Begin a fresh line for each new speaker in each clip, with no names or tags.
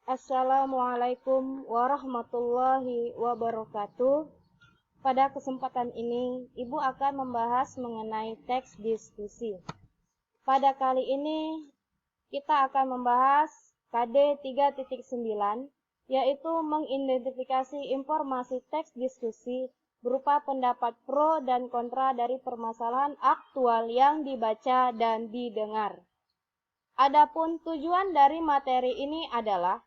Assalamualaikum warahmatullahi wabarakatuh. Pada kesempatan ini, Ibu akan membahas mengenai teks diskusi. Pada kali ini, kita akan membahas KD 3.9, yaitu mengidentifikasi informasi teks diskusi berupa pendapat pro dan kontra dari permasalahan aktual yang dibaca dan didengar. Adapun tujuan dari materi ini adalah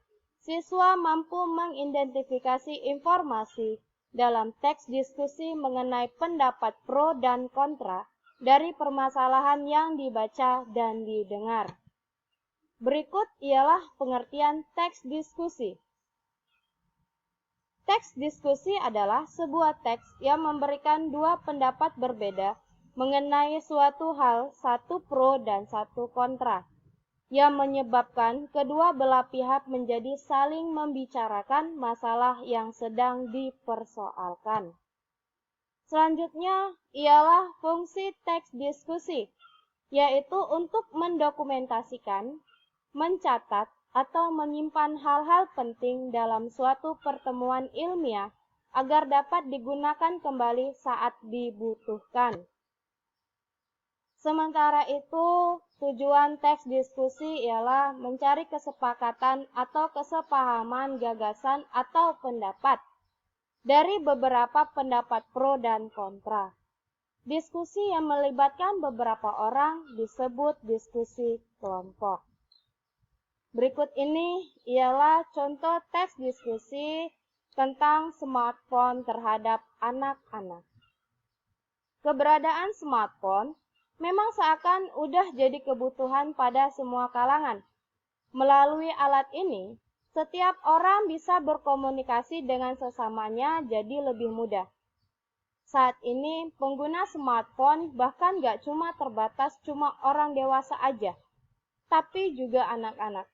siswa mampu mengidentifikasi informasi dalam teks diskusi mengenai pendapat pro dan kontra dari permasalahan yang dibaca dan didengar. Berikut ialah pengertian teks diskusi. Teks diskusi adalah sebuah teks yang memberikan dua pendapat berbeda mengenai suatu hal, satu pro dan satu kontra, yang menyebabkan kedua belah pihak menjadi saling membicarakan masalah yang sedang dipersoalkan. Selanjutnya ialah fungsi teks diskusi, yaitu untuk mendokumentasikan, mencatat, atau menyimpan hal-hal penting dalam suatu pertemuan ilmiah agar dapat digunakan kembali saat dibutuhkan. Sementara itu, tujuan teks diskusi ialah mencari kesepakatan atau kesepahaman gagasan atau pendapat dari beberapa pendapat pro dan kontra. Diskusi yang melibatkan beberapa orang disebut diskusi kelompok. Berikut ini ialah contoh teks diskusi tentang smartphone terhadap anak-anak. Keberadaan smartphone memang seakan udah jadi kebutuhan pada semua kalangan. Melalui alat ini, setiap orang bisa berkomunikasi dengan sesamanya jadi lebih mudah. Saat ini, pengguna smartphone bahkan gak cuma terbatas cuma orang dewasa aja, tapi juga anak-anak.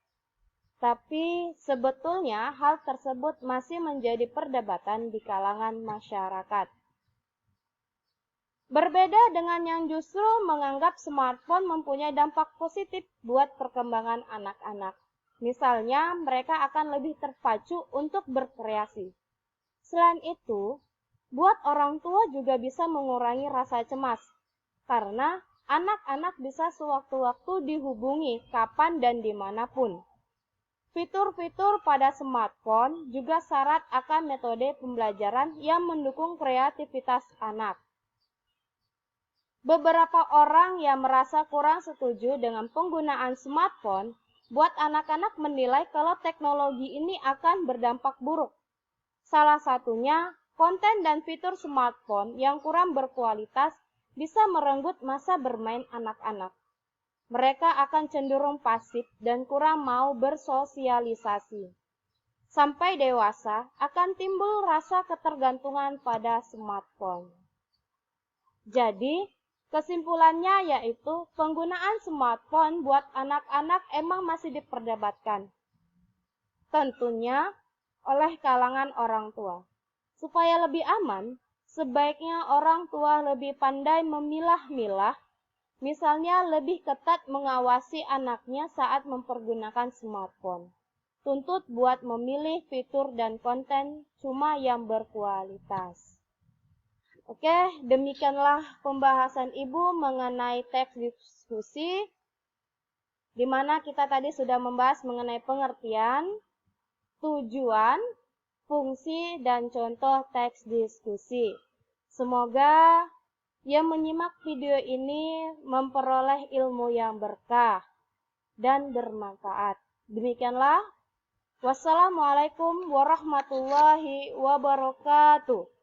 Tapi sebetulnya hal tersebut masih menjadi perdebatan di kalangan masyarakat. Berbeda dengan yang justru menganggap smartphone mempunyai dampak positif buat perkembangan anak-anak. Misalnya, mereka akan lebih terpacu untuk berkreasi. Selain itu, buat orang tua juga bisa mengurangi rasa cemas, karena anak-anak bisa sewaktu-waktu dihubungi kapan dan dimanapun. Fitur-fitur pada smartphone juga syarat akan metode pembelajaran yang mendukung kreativitas anak. Beberapa orang yang merasa kurang setuju dengan penggunaan smartphone buat anak-anak menilai kalau teknologi ini akan berdampak buruk. Salah satunya, konten dan fitur smartphone yang kurang berkualitas bisa merenggut masa bermain anak-anak. Mereka akan cenderung pasif dan kurang mau bersosialisasi. Sampai dewasa akan timbul rasa ketergantungan pada smartphone. Jadi, kesimpulannya yaitu penggunaan smartphone buat anak-anak emang masih diperdebatkan. Tentunya oleh kalangan orang tua. Supaya lebih aman, sebaiknya orang tua lebih pandai memilah-milah, misalnya lebih ketat mengawasi anaknya saat mempergunakan smartphone. Tuntut buat memilih fitur dan konten cuma yang berkualitas. Oke, demikianlah pembahasan Ibu mengenai teks diskusi, di mana kita tadi sudah membahas mengenai pengertian, tujuan, fungsi, dan contoh teks diskusi. Semoga yang menyimak video ini memperoleh ilmu yang berkah dan bermanfaat. Demikianlah. Wassalamualaikum warahmatullahi wabarakatuh.